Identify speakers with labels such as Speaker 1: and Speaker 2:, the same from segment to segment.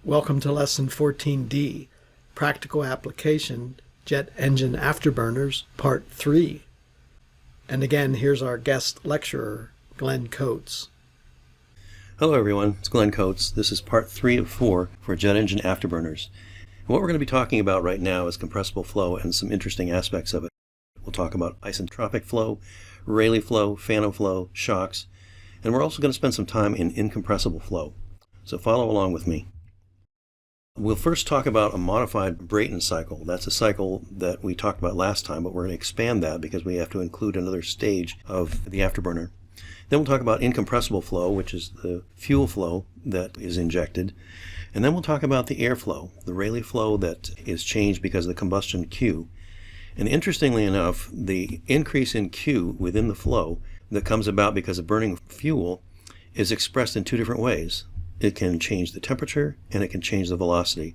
Speaker 1: Welcome to Lesson 14D, Practical Application, Jet Engine Afterburners, Part 3. And again, here's our guest lecturer, Glen Coates.
Speaker 2: Hello everyone, it's Glen Coates. This is Part 3 of 4 for Jet Engine Afterburners. And what we're going to be talking about right now is compressible flow and some interesting aspects of it. We'll talk about isentropic flow, Rayleigh flow, Fano flow, shocks, and we're also going to spend some time in incompressible flow. So follow along with me. We'll first talk about a modified Brayton cycle. That's a cycle that we talked about last time, but we're going to expand that because we have to include another stage of the afterburner. Then we'll talk about incompressible flow, which is the fuel flow that is injected. And then we'll talk about the air flow, the Rayleigh flow that is changed because of the combustion Q. And interestingly enough, the increase in Q within the flow that comes about because of burning fuel is expressed in two different ways. It can change the temperature and it can change the velocity.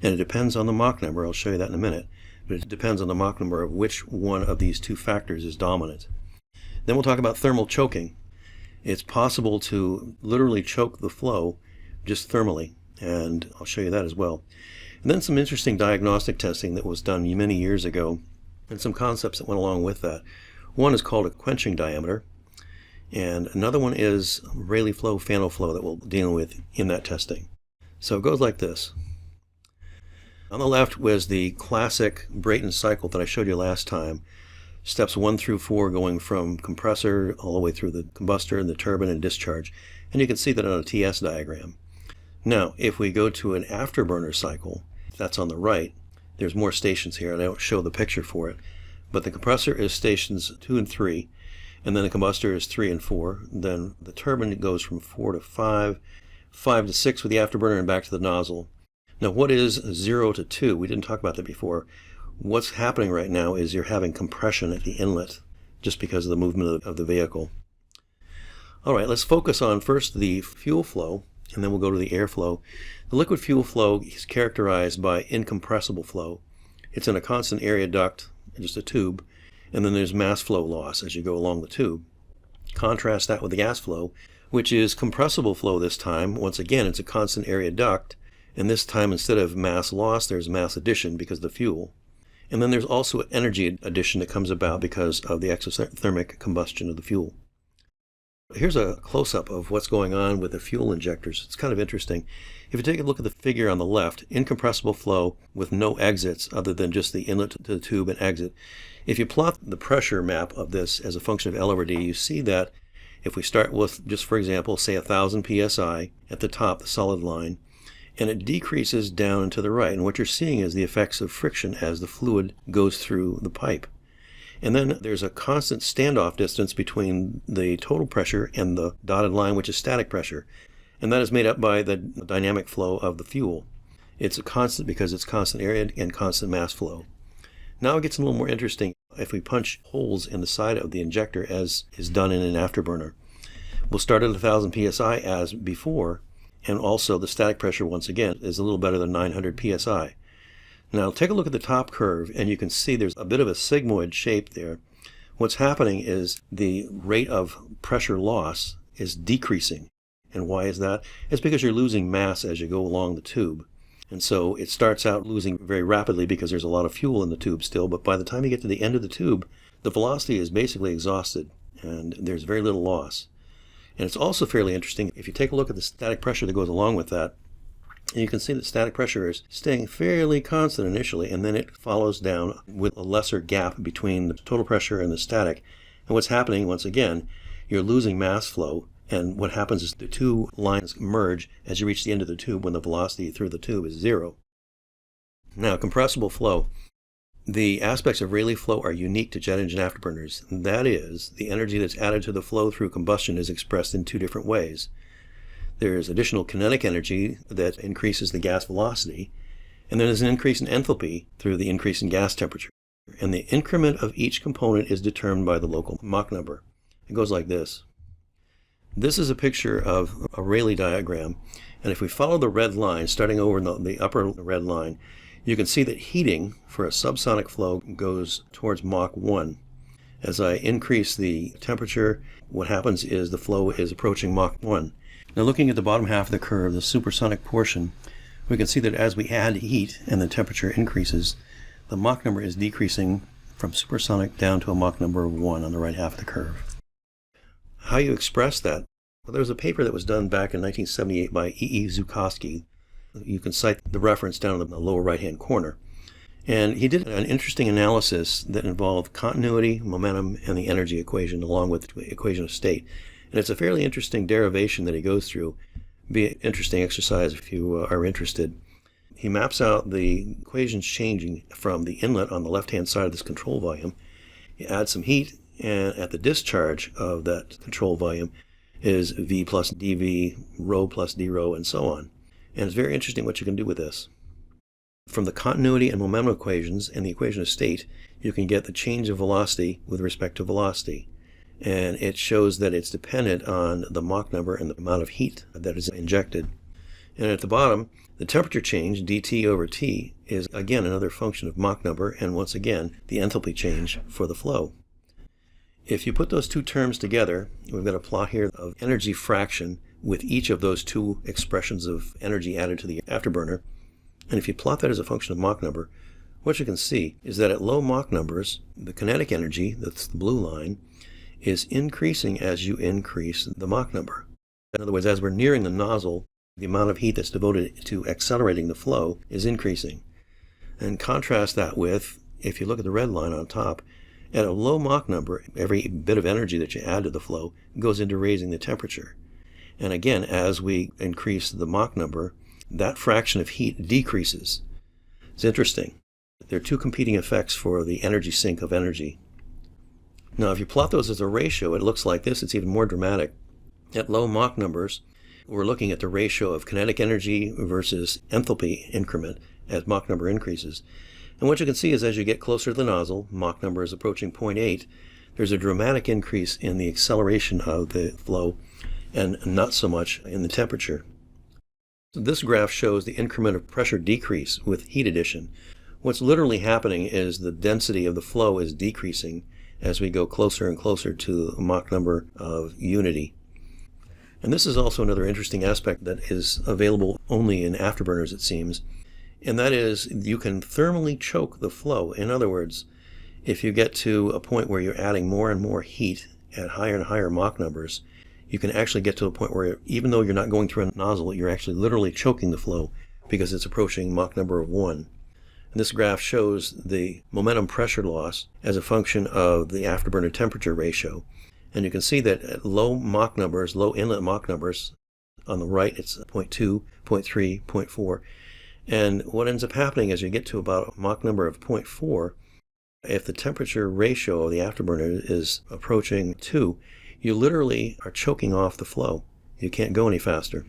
Speaker 2: And it depends on the Mach number. I'll show you that in a minute. But it depends on the Mach number of which one of these two factors is dominant. Then we'll talk about thermal choking. It's possible to literally choke the flow just thermally, and I'll show you that as well. And then some interesting diagnostic testing that was done many years ago, and some concepts that went along with that. One is called a quenching diameter, and another one is Rayleigh flow, Fano flow that we'll deal with in that testing. So it goes like this. On the left was the classic Brayton cycle that I showed you last time. Steps 1 through 4 going from compressor all the way through the combustor and the turbine and discharge. And you can see that on a TS diagram. Now, if we go to an afterburner cycle, that's on the right, there's more stations here, and I don't show the picture for it. But the compressor is stations 2 and 3, and then the combustor is 3 and 4. Then the turbine goes from 4 to 5, 5 to 6 with the afterburner, and back to the nozzle. Now, what is 0 to 2? We didn't talk about that before. What's happening right now is you're having compression at the inlet just because of the movement of the vehicle. All right, let's focus on first the fuel flow, and then we'll go to the airflow. The liquid fuel flow is characterized by incompressible flow. It's in a constant area duct, just a tube, and then there's mass flow loss as you go along the tube. Contrast that with the gas flow, which is compressible flow this time. Once again, it's a constant area duct, and this time instead of mass loss, there's mass addition because of the fuel. And then there's also energy addition that comes about because of the exothermic combustion of the fuel. Here's a close-up of what's going on with the fuel injectors. It's kind of interesting. If you take a look at the figure on the left, incompressible flow with no exits other than just the inlet to the tube and exit. If you plot the pressure map of this as a function of L over D, you see that if we start with, just for example, say 1,000 psi at the top, the solid line, and it decreases down and to the right. And what you're seeing is the effects of friction as the fluid goes through the pipe. And then there's a constant standoff distance between the total pressure and the dotted line, which is static pressure. And that is made up by the dynamic flow of the fuel. It's a constant because it's constant area and constant mass flow. Now it gets a little more interesting if we punch holes in the side of the injector as is done in an afterburner. We'll start at 1,000 psi as before, and also the static pressure once again is a little better than 900 psi. Now take a look at the top curve and you can see there's a bit of a sigmoid shape there. What's happening is the rate of pressure loss is decreasing. And why is that? It's because you're losing mass as you go along the tube. And so it starts out losing very rapidly because there's a lot of fuel in the tube still, but by the time you get to the end of the tube, the velocity is basically exhausted and there's very little loss. And it's also fairly interesting if you take a look at the static pressure that goes along with that. And you can see that static pressure is staying fairly constant initially, and then it follows down with a lesser gap between the total pressure and the static. And what's happening, once again, you're losing mass flow, and what happens is the two lines merge as you reach the end of the tube when the velocity through the tube is 0. Now, compressible flow. The aspects of Rayleigh flow are unique to jet engine afterburners. That is, the energy that's added to the flow through combustion is expressed in two different ways. There's additional kinetic energy that increases the gas velocity, and then there's an increase in enthalpy through the increase in gas temperature. And the increment of each component is determined by the local Mach number. It goes like this. This is a picture of a Rayleigh diagram, and if we follow the red line, starting over the upper red line, you can see that heating for a subsonic flow goes towards Mach 1. As I increase the temperature, what happens is the flow is approaching Mach 1. Now looking at the bottom half of the curve, the supersonic portion, we can see that as we add heat and the temperature increases, the Mach number is decreasing from supersonic down to a Mach number of 1 on the right half of the curve. How you express that? Well, there was a paper that was done back in 1978 by E.E. Zukowski. You can cite the reference down in the lower right-hand corner. And he did an interesting analysis that involved continuity, momentum, and the energy equation, along with the equation of state. And it's a fairly interesting derivation that he goes through. Be an interesting exercise if you are interested. He maps out the equations changing from the inlet on the left-hand side of this control volume. He adds some heat, and at the discharge of that control volume is V plus dV, rho plus d rho, and so on. And it's very interesting what you can do with this. From the continuity and momentum equations and the equation of state, you can get the change of velocity with respect to velocity. And it shows that it's dependent on the Mach number and the amount of heat that is injected. And at the bottom, the temperature change, dt over T, is again another function of Mach number, and once again, the enthalpy change for the flow. If you put those two terms together, we've got a plot here of energy fraction with each of those two expressions of energy added to the afterburner. And if you plot that as a function of Mach number, what you can see is that at low Mach numbers, the kinetic energy, that's the blue line, is increasing as you increase the Mach number. In other words, as we're nearing the nozzle, the amount of heat that's devoted to accelerating the flow is increasing. And contrast that with, if you look at the red line on top, at a low Mach number, every bit of energy that you add to the flow goes into raising the temperature. And again, as we increase the Mach number, that fraction of heat decreases. It's interesting. There are two competing effects for the energy sink of energy. Now, if you plot those as a ratio, it looks like this. It's even more dramatic. At low Mach numbers, we're looking at the ratio of kinetic energy versus enthalpy increment as Mach number increases. And what you can see is as you get closer to the nozzle, Mach number is approaching 0.8, there's a dramatic increase in the acceleration of the flow and not so much in the temperature. So this graph shows the increment of pressure decrease with heat addition. What's literally happening is the density of the flow is decreasing as we go closer and closer to the Mach number of unity. And this is also another interesting aspect that is available only in afterburners, it seems, and that is you can thermally choke the flow. In other words, if you get to a point where you're adding more and more heat at higher and higher Mach numbers, you can actually get to a point where even though you're not going through a nozzle, you're actually literally choking the flow because it's approaching Mach number of 1. And this graph shows the momentum pressure loss as a function of the afterburner temperature ratio. And you can see that at low Mach numbers, low inlet Mach numbers, on the right it's 0.2, 0.3, 0.4. And what ends up happening as you get to about a Mach number of 0.4, if the temperature ratio of the afterburner is approaching 2, you literally are choking off the flow. You can't go any faster,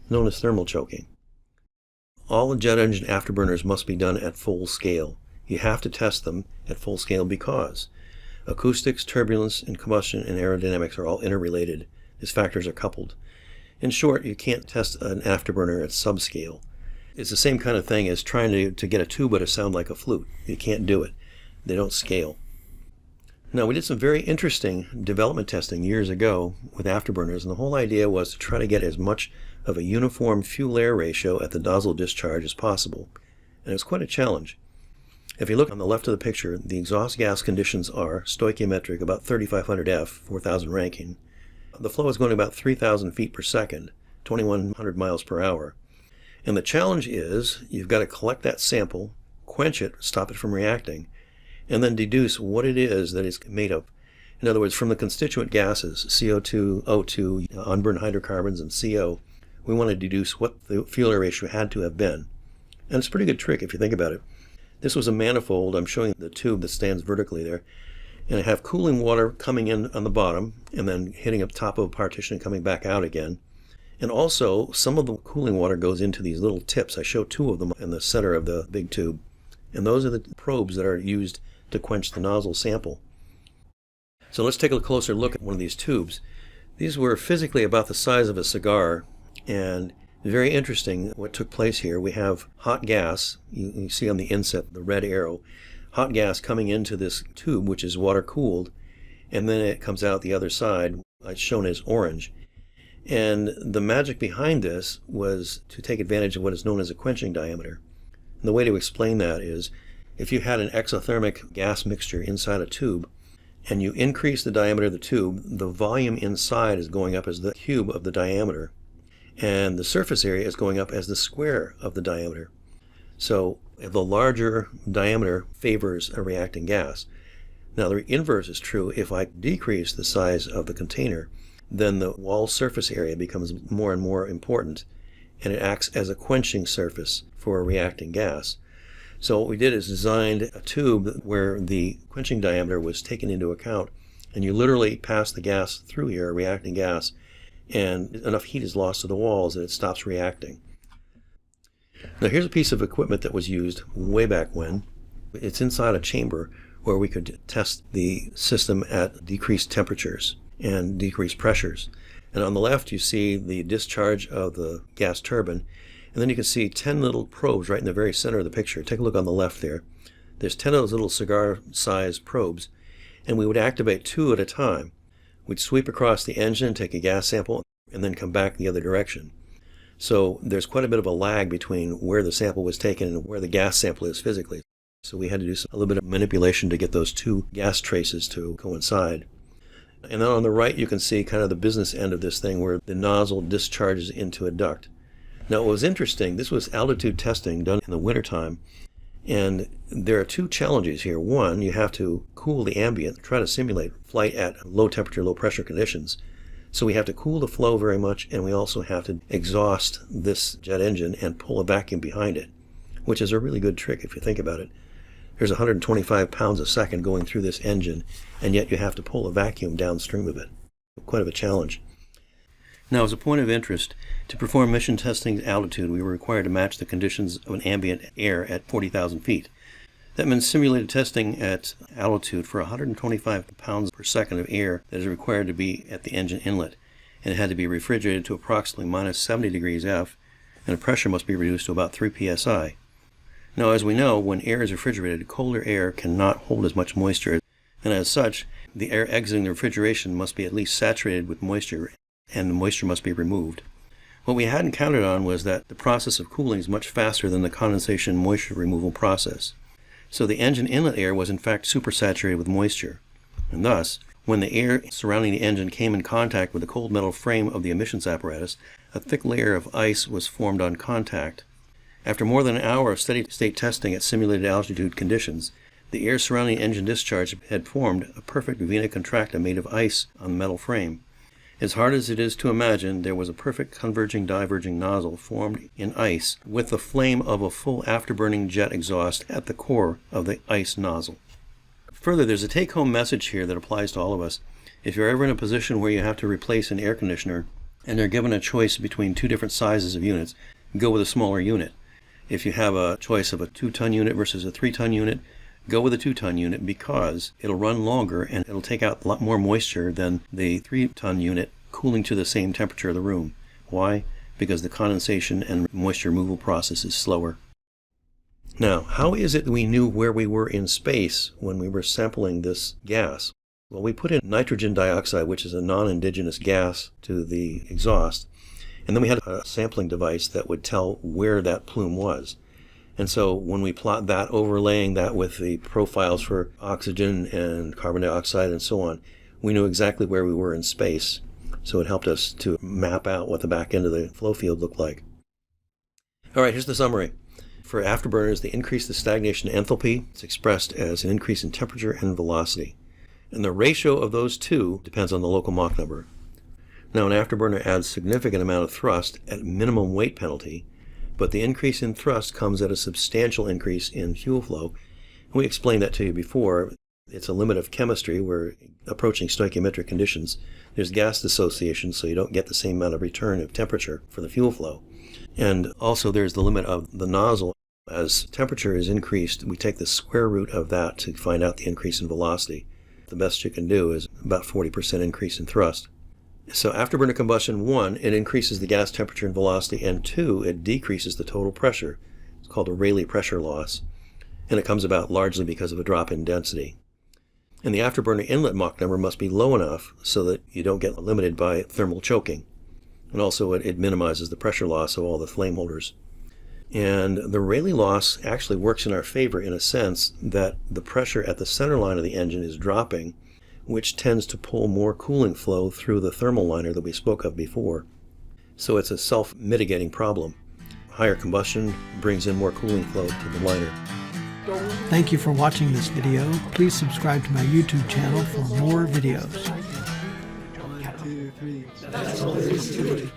Speaker 2: known as thermal choking. All the jet engine afterburners must be done at full scale. You have to test them at full scale because acoustics, turbulence, and combustion and aerodynamics are all interrelated. These factors are coupled. In short, you can't test an afterburner at subscale. It's the same kind of thing as trying to get a tuba to sound like a flute. You can't do it. They don't scale. Now, we did some very interesting development testing years ago with afterburners, and the whole idea was to try to get as much of a uniform fuel-air ratio at the nozzle discharge as possible. And it was quite a challenge. If you look on the left of the picture, the exhaust gas conditions are stoichiometric, about 3,500 F, 4,000 Rankine. The flow is going about 3,000 feet per second, 2,100 miles per hour. And the challenge is you've got to collect that sample, quench it, stop it from reacting, and then deduce what it is that it's made of. In other words, from the constituent gases, CO2, O2, unburned hydrocarbons, and CO, we want to deduce what the fuel-air ratio had to have been. And it's a pretty good trick if you think about it. This was a manifold. I'm showing the tube that stands vertically there. And I have cooling water coming in on the bottom and then hitting up top of a partition and coming back out again. And also, some of the cooling water goes into these little tips. I show 2 of them in the center of the big tube. And those are the probes that are used to quench the nozzle sample. So let's take a closer look at one of these tubes. These were physically about the size of a cigar, and very interesting what took place here. We have hot gas, you see on the inset, the red arrow, hot gas coming into this tube, which is water cooled, and then it comes out the other side, it's shown as orange. And the magic behind this was to take advantage of what is known as a quenching diameter. And the way to explain that is, if you had an exothermic gas mixture inside a tube, and you increase the diameter of the tube, the volume inside is going up as the cube of the diameter, and the surface area is going up as the square of the diameter. So the larger diameter favors a reacting gas. Now the inverse is true. If I decrease the size of the container, then the wall surface area becomes more and more important, and it acts as a quenching surface for a reacting gas. So what we did is designed a tube where the quenching diameter was taken into account, and you literally pass the gas through here, a reacting gas, and enough heat is lost to the walls that it stops reacting. Now here's a piece of equipment that was used way back when. It's inside a chamber where we could test the system at decreased temperatures and decreased pressures. And on the left you see the discharge of the gas turbine, and then you can see 10 little probes right in the very center of the picture. Take a look on the left there. There's 10 of those little cigar-sized probes, and we would activate 2 at a time. We'd sweep across the engine, take a gas sample, and then come back the other direction. So there's quite a bit of a lag between where the sample was taken and where the gas sample is physically. So we had to do a little bit of manipulation to get those 2 gas traces to coincide. And then on the right you can see kind of the business end of this thing where the nozzle discharges into a duct. Now what was interesting, this was altitude testing done in the wintertime, and there are 2 challenges here. One, you have to cool the ambient, try to simulate flight at low temperature, low pressure conditions. So we have to cool the flow very much, and we also have to exhaust this jet engine and pull a vacuum behind it, which is a really good trick if you think about it. There's 125 pounds a second going through this engine, and yet you have to pull a vacuum downstream of it. Quite of a challenge. Now, as a point of interest, to perform mission testing at altitude, we were required to match the conditions of an ambient air at 40,000 feet. That means simulated testing at altitude for 125 pounds per second of air that is required to be at the engine inlet, and it had to be refrigerated to approximately minus 70 degrees F, and the pressure must be reduced to about 3 psi. Now, as we know, when air is refrigerated, colder air cannot hold as much moisture, and as such, the air exiting the refrigeration must be at least saturated with moisture, and the moisture must be removed. What we hadn't counted on was that the process of cooling is much faster than the condensation moisture removal process. So the engine inlet air was in fact supersaturated with moisture, and thus, when the air surrounding the engine came in contact with the cold metal frame of the emissions apparatus, a thick layer of ice was formed on contact. After more than an hour of steady state testing at simulated altitude conditions, the air surrounding the engine discharge had formed a perfect vena contracta made of ice on the metal frame. As hard as it is to imagine, there was a perfect converging-diverging nozzle formed in ice with the flame of a full afterburning jet exhaust at the core of the ice nozzle. Further, there's a take-home message here that applies to all of us. If you're ever in a position where you have to replace an air conditioner and you're given a choice between 2 different sizes of units, go with a smaller unit. If you have a choice of a 2-ton unit versus a 3-ton unit, go with a 2-ton unit because it'll run longer and it'll take out a lot more moisture than the 3-ton unit cooling to the same temperature of the room. Why? Because the condensation and moisture removal process is slower. Now, how is it that we knew where we were in space when we were sampling this gas? Well, we put in nitrogen dioxide, which is a non-indigenous gas, to the exhaust, and then we had a sampling device that would tell where that plume was. And so when we plot that, overlaying that with the profiles for oxygen and carbon dioxide and so on, we knew exactly where we were in space. So it helped us to map out what the back end of the flow field looked like. All right, here's the summary. For afterburners, they increase the stagnation enthalpy. It's expressed as an increase in temperature and velocity. And the ratio of those 2 depends on the local Mach number. Now, an afterburner adds significant amount of thrust at minimum weight penalty, but the increase in thrust comes at a substantial increase in fuel flow. We explained that to you before. It's a limit of chemistry. We're approaching stoichiometric conditions. There's gas dissociation, so you don't get the same amount of return of temperature for the fuel flow. And also there's the limit of the nozzle. As temperature is increased, we take the square root of that to find out the increase in velocity. The best you can do is about 40% increase in thrust. So afterburner combustion, 1, it increases the gas temperature and velocity, and 2, it decreases the total pressure. It's called a Rayleigh pressure loss, and it comes about largely because of a drop in density. And the afterburner inlet Mach number must be low enough so that you don't get limited by thermal choking. and also it minimizes the pressure loss of all the flame holders. And the Rayleigh loss actually works in our favor in a sense that the pressure at the center line of the engine is dropping, which tends to pull more cooling flow through the thermal liner that we spoke of before. So it's a self-mitigating problem. Higher combustion brings in more cooling flow to the liner.
Speaker 1: Thank you for watching this video. Please subscribe to my YouTube channel for more videos. 1, 2, 3. That's all there is to it.